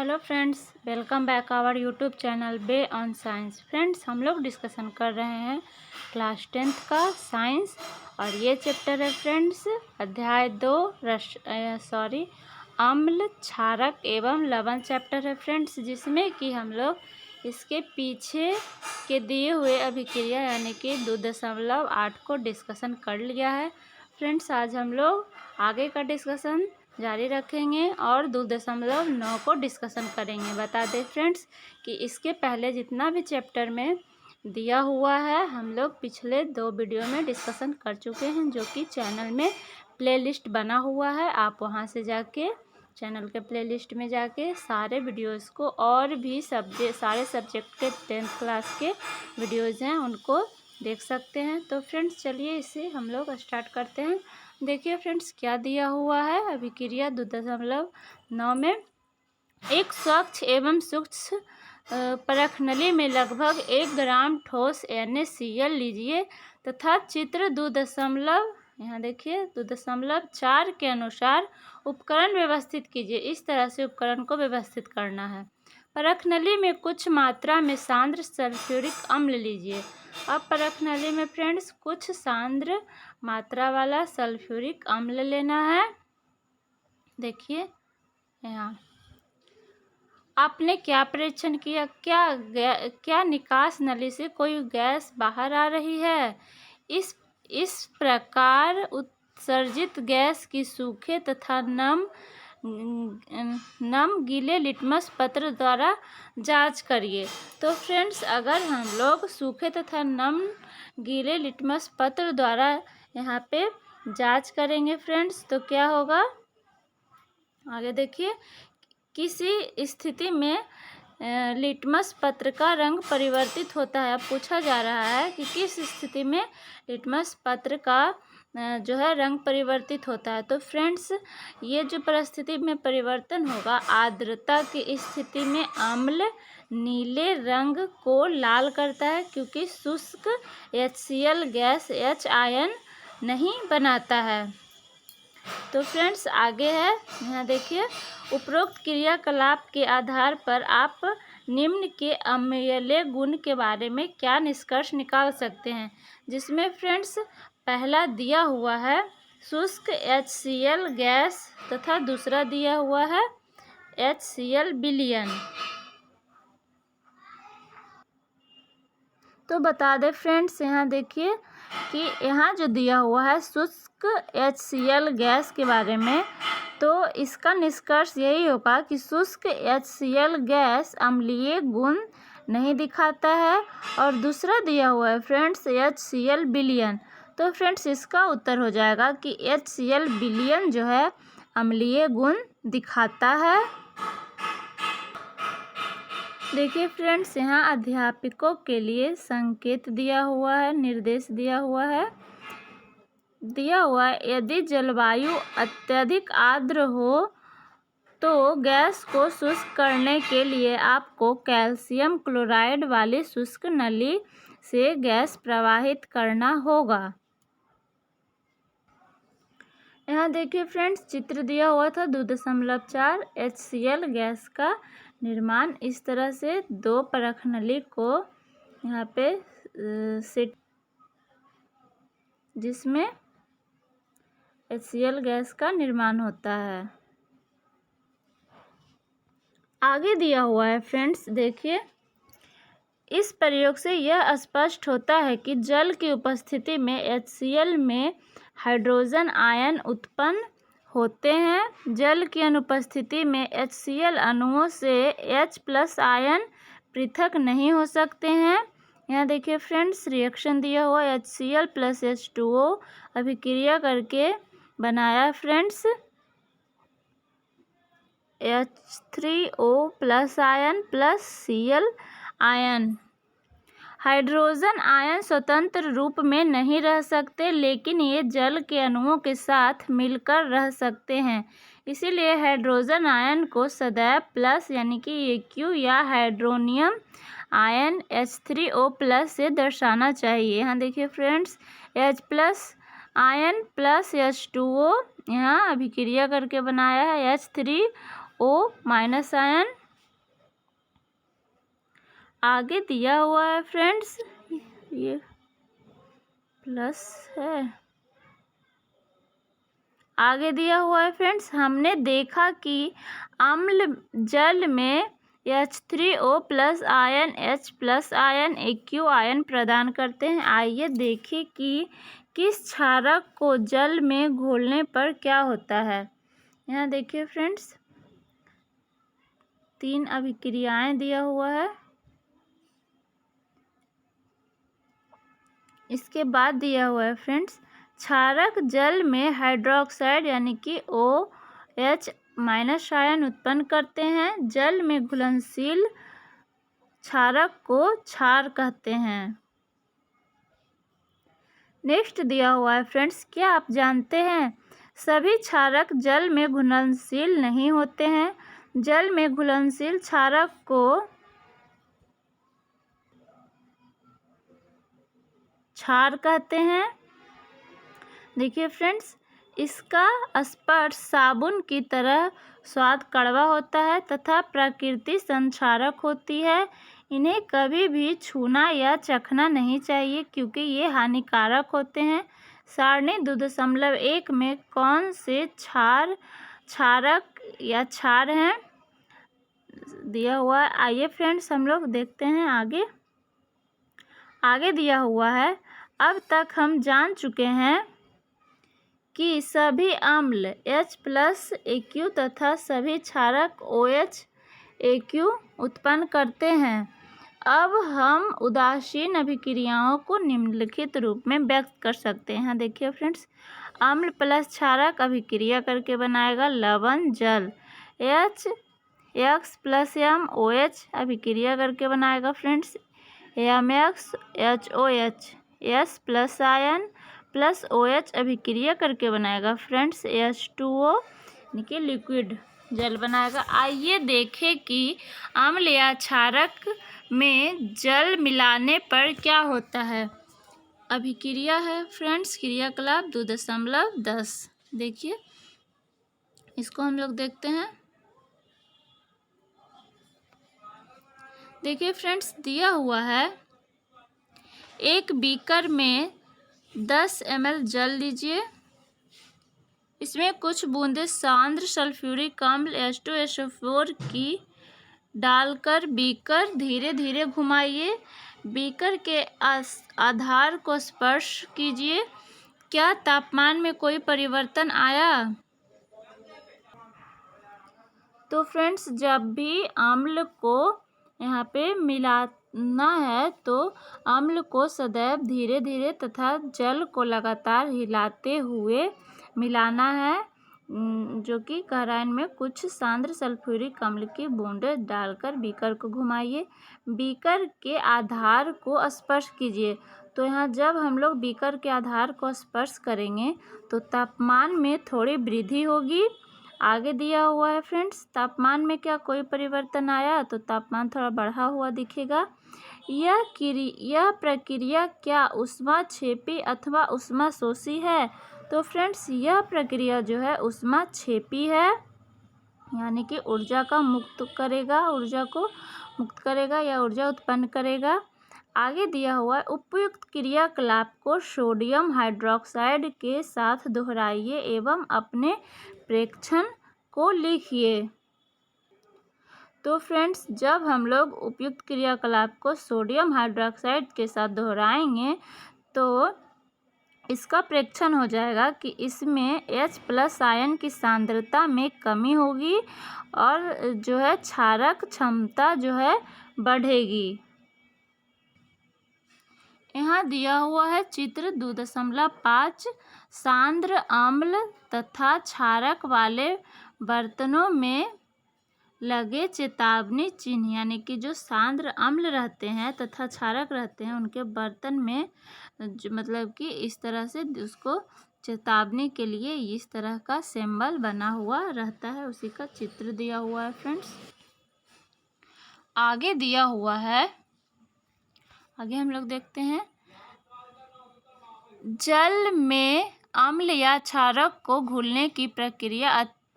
Hello friends, welcome back our YouTube channel bay on science. Friends, हम लोग discussion कर रहे हैं क्लास 10th का साइंस और ये चैप्टर है फ्रेंड्स अध्याय 2 अम्ल क्षारक एवं लवण चैप्टर है फ्रेंड्स, जिसमें कि हम लोग इसके पीछे के दिए हुए अभिक्रिया यानी कि 2.8 को डिस्कशन कर लिया है। फ्रेंड्स, आज हम लोग आगे का डिस्कशन जारी रखेंगे और 2.9 को डिस्कशन करेंगे। बता दें फ्रेंड्स कि इसके पहले जितना भी चैप्टर में दिया हुआ है हम लोग पिछले 2 वीडियो में डिस्कशन कर चुके हैं, जो कि चैनल में प्लेलिस्ट बना हुआ है। आप वहां से जाके चैनल के प्लेलिस्ट में जाके सारे वीडियोस को और भी सारे सब्जेक्ट के 10th क्लास के वीडियोज़ हैं उनको देख सकते हैं। तो फ्रेंड्स चलिए इसे हम लोग स्टार्ट करते हैं। देखिए फ्रेंड्स क्या दिया हुआ है अभिक्रिया 2.9 में। एक स्वच्छ एवं सूक्ष्म परखनली में लगभग 1 ग्राम ठोस NaCl लीजिए तथा चित्र 2. यहाँ देखिए 2.4 के अनुसार उपकरण व्यवस्थित कीजिए। इस तरह से उपकरण को व्यवस्थित करना है। परखनली में कुछ मात्रा में सांद्र सल्फ्यूरिक अम्ल लीजिए। अब परखनली में फ्रेंड्स कुछ सांद्र मात्रा वाला सल्फ्यूरिक अम्ल लेना है। देखिए यहाँ आपने क्या परीक्षण किया, क्या निकास नली से कोई गैस बाहर आ रही है। इस प्रकार उत्सर्जित गैस की सूखे तथा नम गीले लिटमस पत्र द्वारा जांच करिए। तो फ्रेंड्स अगर हम लोग सूखे तथा नम गीले लिटमस पत्र द्वारा यहाँ पे जांच करेंगे फ्रेंड्स तो क्या होगा, आगे देखिए। किसी स्थिति में लिटमस पत्र का रंग परिवर्तित होता है। अब पूछा जा रहा है कि किस स्थिति में लिटमस पत्र का जो है रंग परिवर्तित होता है। तो फ्रेंड्स ये जो परिस्थिति में परिवर्तन होगा, आर्द्रता की स्थिति में अम्ल नीले रंग को लाल करता है क्योंकि शुष्क HCl गैस H आयन नहीं बनाता है। तो फ्रेंड्स आगे है, यहाँ देखिए। उपरोक्त क्रियाकलाप के आधार पर आप निम्न के अम्लीय गुण के बारे में क्या निष्कर्ष निकाल सकते हैं, जिसमें फ्रेंड्स पहला दिया हुआ है शुष्क HCl गैस तथा दूसरा दिया हुआ है HCl विलयन। तो बता दें फ्रेंड्स यहाँ देखिए कि यहाँ जो दिया हुआ है शुष्क HCl गैस के बारे में, तो इसका निष्कर्ष यही होगा कि शुष्क HCl गैस अम्लीय गुण नहीं दिखाता है। और दूसरा दिया हुआ है फ्रेंड्स HCl विलयन। तो फ्रेंड्स इसका उत्तर हो जाएगा कि HCl विलयन जो है अम्लीय गुण दिखाता है। देखिए फ्रेंड्स यहाँ अध्यापकों के लिए संकेत दिया हुआ है, निर्देश दिया हुआ है। यदि जलवायु अत्यधिक आर्द्र हो तो गैस को शुष्क करने के लिए आपको कैल्शियम क्लोराइड वाली शुष्क नली से गैस प्रवाहित करना होगा। यहाँ देखिए फ्रेंड्स चित्र दिया हुआ था 2.4 HCl गैस का निर्माण इस तरह से 2 परखनली को यहाँ पे सेट, जिसमें HCl गैस का निर्माण होता है। आगे दिया हुआ है फ्रेंड्स देखिए। इस प्रयोग से यह स्पष्ट होता है कि जल की उपस्थिति में HCl में हाइड्रोजन आयन उत्पन्न होते हैं। जल की अनुपस्थिति में HCl अणुओं से H+ आयन पृथक नहीं हो सकते हैं। यहाँ देखिए फ्रेंड्स रिएक्शन दिया हुआ HCl + H2O अभिक्रिया करके बनाया friends H3O+ ion + Cl ion. Hydrogen ion स्वतंत्र रूप में नहीं रह सकते, लेकिन ये जल के अणुओं के साथ मिलकर रह सकते हैं। इसीलिए हाइड्रोजन आयन को सदैव प्लस यानी कि Aq या हाइड्रोनियम आयन H3O+ से दर्शाना चाहिए। यहाँ देखिए फ्रेंड्स H+ आयन + H2O यहाँ अभिक्रिया करके बनाया है H3O- आयन आगे दिया हुआ है फ्रेंड्स, ये प्लस है, आगे दिया हुआ है फ्रेंड्स, हमने देखा कि अम्ल जल में H3O plus ion, H plus ion, AQ ion प्रदान करते हैं। आइए देखें कि किस क्षारक को जल में घोलने पर क्या होता है। यहाँ देखिए फ्रेंड्स, 3 अभिक्रियाएं दिया हुआ है। इसके बाद दिया हुआ है फ्रेंड्स, क्षारक जल में हाइड्रोक्साइड यानी कि OH माइनस आयन उत्पन्न करते हैं। जल में घुलनशील क्षारक को क्षार कहते हैं। नेक्स्ट दिया हुआ है फ्रेंड्स, क्या आप जानते हैं सभी क्षारक जल में घुलनशील नहीं होते हैं। जल में घुलनशील क्षारक को क्षार कहते हैं। देखिए फ्रेंड्स, इसका स्पर्श साबुन की तरह स्वाद कड़वा होता है तथा प्रकृति संक्षारक होती है। इन्हें कभी भी छूना या चखना नहीं चाहिए क्योंकि ये हानिकारक होते हैं। सारणी 2.1 में कौन से क्षारक या क्षार हैं दिया हुआ है। आइए फ्रेंड्स हम लोग देखते हैं आगे दिया हुआ है, अब तक हम जान चुके हैं कि सभी अम्ल H प्लस AQ तथा सभी क्षारक OH AQ उत्पन्न करते हैं। अब हम उदासीन अभिक्रियाओं को निम्नलिखित रूप में व्यक्त कर सकते हैं। देखिए फ्रेंड्स, अम्ल प्लस क्षारक अभिक्रिया करके बनाएगा लवण जल। X प्लस M OH अभिक्रिया करके बनाएगा friends MX HOH। S plus ion plus OH अभिक्रिया करके बनाएगा फ्रेंड्स H2O यानी कि लिक्विड जल बनाएगा। आइए देखें कि अम्ल या क्षारक में जल मिलाने पर क्या होता है। अभिक्रिया है फ्रेंड्स, क्रियाकलाप 2.10। देखिए इसको हम लोग देखते हैं। देखिए फ्रेंड्स, दिया हुआ है एक बीकर में 10 ml जल लीजिए, इसमें कुछ बूंदे सांद्र सल्फ्यूरिक अम्ल H2SO4 की डालकर बीकर धीरे धीरे घुमाइए। बीकर के आधार को स्पर्श कीजिए। क्या तापमान में कोई परिवर्तन आया? तो फ्रेंड्स, जब भी अम्ल को यहाँ पे मिलाना है तो अम्ल को सदैव धीरे धीरे तथा जल को लगातार हिलाते हुए मिलाना है, जो कि कराइन में कुछ सांद्र सल्फ्यूरिक अम्ल की बूंदें डालकर बीकर को घुमाइए। बीकर के आधार को स्पर्श कीजिए। तो यहाँ जब हम लोग बीकर के आधार को स्पर्श करेंगे तो तापमान में थोड़ी वृद्धि होगी। आगे दिया हुआ है फ्रेंड्स, तापमान में क्या कोई परिवर्तन आया? तो तापमान थोड़ा बढ़ा हुआ दिखेगा। यह प्रक्रिया क्या ऊष्माक्षेपी अथवा ऊष्माशोषी है? तो फ्रेंड्स, यह प्रक्रिया जो है ऊष्माक्षेपी है, यानी कि ऊर्जा को मुक्त करेगा या ऊर्जा उत्पन्न करेगा। आगे दिया हुआ है, उपयुक्त क्रियाकलाप को सोडियम हाइड्रोक्साइड के साथ दोहराइए एवं अपने प्रेक्षण को लिखिए। तो फ्रेंड्स, जब हम लोग उपयुक्त क्रियाकलाप को सोडियम हाइड्रोक्साइड के साथ दोहराएंगे तो इसका प्रेक्षण हो जाएगा कि इसमें H प्लस आयन की सांद्रता में कमी होगी और जो है क्षारक क्षमता जो है बढ़ेगी। यहाँ दिया हुआ है चित्र 2.5। सांद्र अम्ल तथा क्षारक वाले बर्तनों में लगे चेतावनी चिन्ह, यानी कि जो सांद्र अम्ल रहते हैं तथा क्षारक रहते हैं उनके बर्तन में जो मतलब कि इस तरह से उसको चेतावनी के लिए इस तरह का सिंबल बना हुआ रहता है, उसी का चित्र दिया हुआ है फ्रेंड्स। आगे दिया हुआ है, आगे हम लोग देखते हैं, जल में अम्ल या क्षारक को घुलने की प्रक्रिया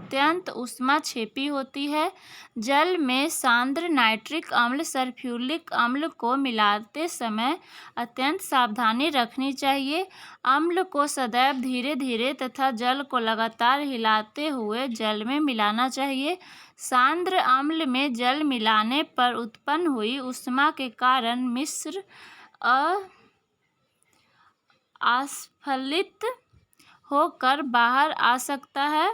अत्यंत ऊष्मा छेपी होती है। जल में सांद्र नाइट्रिक अम्ल सल्फ्यूरिक अम्ल को मिलाते समय अत्यंत सावधानी रखनी चाहिए। अम्ल को सदैव धीरे धीरे तथा जल को लगातार हिलाते हुए जल में मिलाना चाहिए। सांद्र अम्ल में जल मिलाने पर उत्पन्न हुई ऊष्मा के कारण मिश्र अस्फलित होकर बाहर आ सकता है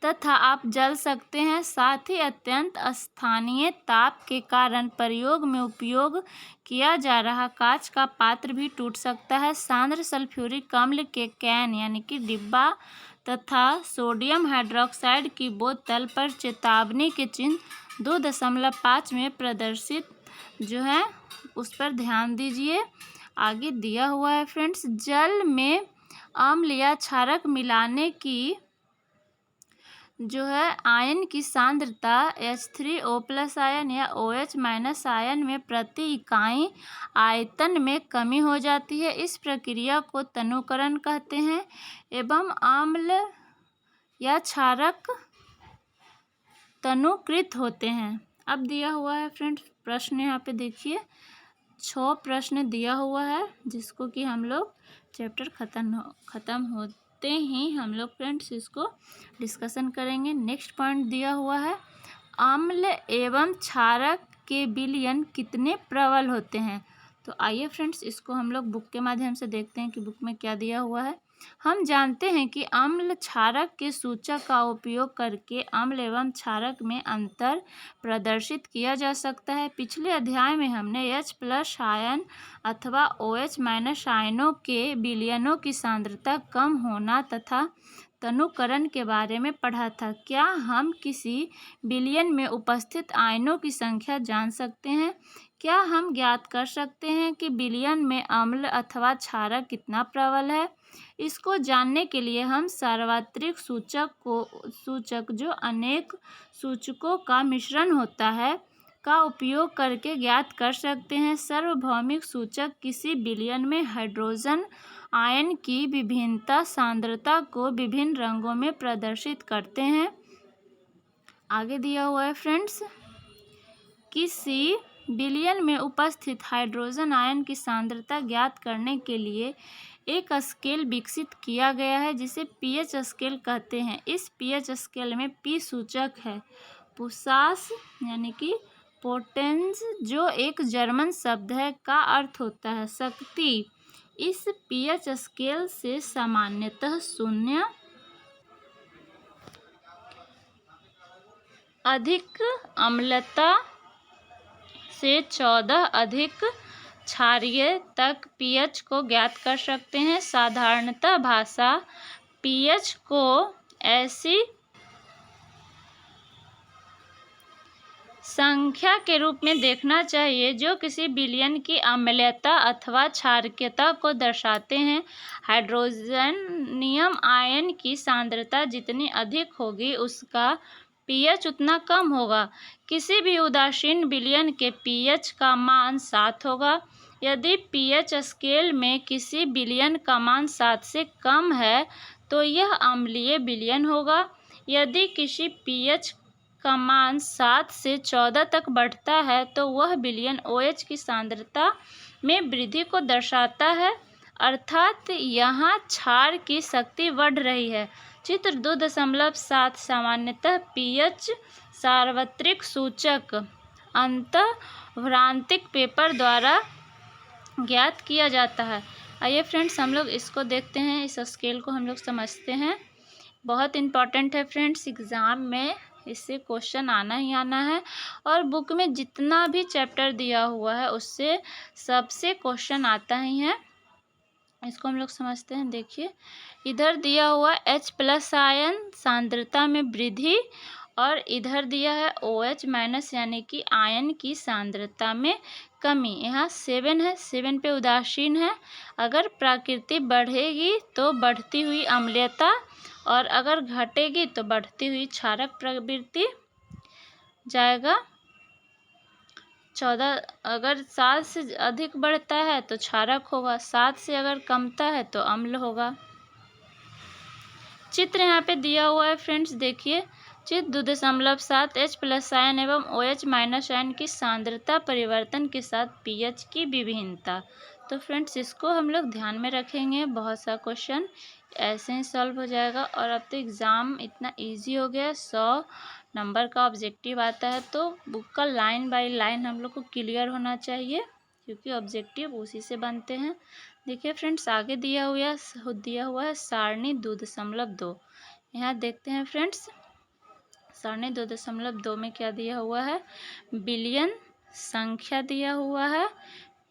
तथा आप जल सकते हैं। साथ ही अत्यंत स्थानीय ताप के कारण प्रयोग में उपयोग किया जा रहा कांच का पात्र भी टूट सकता है। सांद्र सल्फ्यूरिक अम्ल के कैन यानी कि डिब्बा तथा सोडियम हाइड्रोक्साइड की बोतल पर चेतावनी के चिन्ह 2.5 में प्रदर्शित जो है उस पर ध्यान दीजिए। आगे दिया हुआ है फ्रेंड्स, जल में अम्ल या क्षारक मिलाने की जो है आयन की सांद्रता H3O+ आयन या OH- आयन में प्रति इकाई आयतन में कमी हो जाती है। इस प्रक्रिया को तनुकरण कहते हैं एवं अम्ल या क्षारक तनुकृत होते हैं। अब दिया हुआ है फ्रेंड्स प्रश्न, यहाँ पे देखिए 6 प्रश्न दिया हुआ है जिसको कि हम लोग चैप्टर ख़त्म होते ही हम लोग फ्रेंड्स इसको डिस्कशन करेंगे। नेक्स्ट पॉइंट दिया हुआ है, अम्ल एवं क्षारक के विलयन कितने प्रबल होते हैं। तो आइए फ्रेंड्स इसको हम लोग बुक के माध्यम से देखते हैं कि बुक में क्या दिया हुआ है। हम जानते हैं कि अम्ल क्षारक के सूचक का उपयोग करके अम्ल एवं क्षारक में अंतर प्रदर्शित किया जा सकता है। पिछले अध्याय में हमने H+ आयन अथवा OH- आयनों के विलयनों की सांद्रता कम होना तथा तनुकरण के बारे में पढ़ा था। क्या हम किसी विलयन में उपस्थित आयनों की संख्या जान सकते हैं? क्या हम ज्ञात कर सकते हैं कि विलयन में अम्ल अथवा क्षारक कितना प्रबल है? इसको जानने के लिए हम सार्वत्रिक सूचक जो अनेक सूचकों का मिश्रण होता है का उपयोग करके ज्ञात कर सकते हैं। सार्वभौमिक सूचक किसी विलयन में हाइड्रोजन आयन की विभिन्नता सांद्रता को विभिन्न रंगों में प्रदर्शित करते हैं। आगे दिया हुआ है फ्रेंड्स, किसी विलयन में उपस्थित हाइड्रोजन आयन की सांद्रता ज्ञात करने के लिए एक स्केल विकसित किया गया है जिसे पीएच स्केल कहते हैं। इस पीएच स्केल में पी सूचक है, पुसास यानी कि पोटेंस जो एक जर्मन शब्द है का अर्थ होता है शक्ति। इस पीएच स्केल से सामान्यतः 0 अधिक अम्लता से 14 अधिक क्षारीय तक पीएच को ज्ञात कर सकते हैं। साधारणतः भाषा पीएच को ऐसी संख्या के रूप में देखना चाहिए जो किसी विलयन की अम्लता अथवा क्षारकता को दर्शाते हैं। हाइड्रोजनियम आयन की सांद्रता जितनी अधिक होगी उसका पीएच उतना कम होगा। किसी भी उदासीन विलयन के पीएच का मान 7 होगा। यदि पीएच स्केल में किसी विलयन का मान 7 से कम है तो यह अम्लीय विलयन होगा। यदि किसी पीएच का मान 7 से 14 तक बढ़ता है तो वह विलयन OH की सांद्रता में वृद्धि को दर्शाता है, अर्थात यहाँ क्षार की शक्ति बढ़ रही है। चित्र 2.7 सामान्यतः पीएच सार्वत्रिक सूचक अंतःभ्रांतिक पेपर द्वारा ज्ञात किया जाता है। आइए फ्रेंड्स हम लोग इसको देखते हैं, इस स्केल को हम लोग समझते हैं। बहुत इम्पॉर्टेंट है फ्रेंड्स, एग्ज़ाम में इससे क्वेश्चन आना ही आना है और बुक में जितना भी चैप्टर दिया हुआ है उससे सबसे क्वेश्चन आता ही है। इसको हम लोग समझते हैं। देखिए इधर दिया हुआ H+ आयन सांद्रता में वृद्धि और इधर दिया है OH- यानी कि आयन की सांद्रता में कमी। यहाँ 7 है, 7 पे उदासीन है। अगर प्रकृति बढ़ेगी तो बढ़ती हुई अम्लीयता और अगर घटेगी तो बढ़ती हुई क्षारक प्रवृत्ति जाएगा। 14 अगर 7 से अधिक बढ़ता है तो क्षारक होगा, 7 से अगर कमता है तो अम्ल होगा। चित्र यहाँ पे दिया हुआ है फ्रेंड्स, देखिए चित्र 2.7 H+ आयन एवं OH- आयन की सांद्रता परिवर्तन के साथ pH की विभिन्नता। तो फ्रेंड्स इसको हम लोग ध्यान में रखेंगे, बहुत सा क्वेश्चन ऐसे ही सॉल्व हो जाएगा। और अब तो एग्ज़ाम इतना इजी हो गया, 100 नंबर का ऑब्जेक्टिव आता है, तो बुक का लाइन बाय लाइन हम लोग को क्लियर होना चाहिए, क्योंकि ऑब्जेक्टिव उसी से बनते हैं। देखिए फ्रेंड्स आगे दिया हुआ है सारणी 2.2। यहाँ देखते हैं फ्रेंड्स, सारणी 2.2 में क्या दिया हुआ है, बिलियन संख्या दिया हुआ है,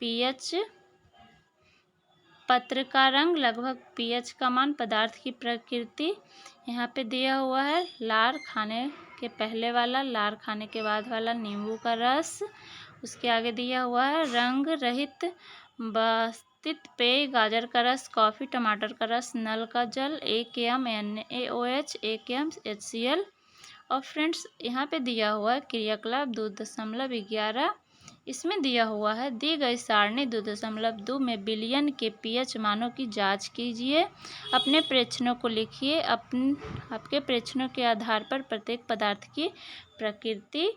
pH, पत्र का रंग, लगभग pH का मान, पदार्थ की प्रकृति यहाँ पे दिया हुआ है, लार खाने के पहले वाला, लार खाने के बाद वाला, नींबू का रस। उसके आगे दिया हुआ है रंग रहित बास्तित पेय, गाजर का रस, कॉफ़ी, टमाटर का रस, नल का जल, 1 m NaOH, 1 m HCl। और फ्रेंड्स यहाँ पे दिया हुआ है क्रियाकलाप 2.11, इसमें दिया हुआ है दी गई सारणी 2.2 में बिलियन के pH मानों की जांच कीजिए, अपने प्रेक्षणों को लिखिए, आपके प्रेक्षणों के आधार पर प्रत्येक पदार्थ की प्रकृति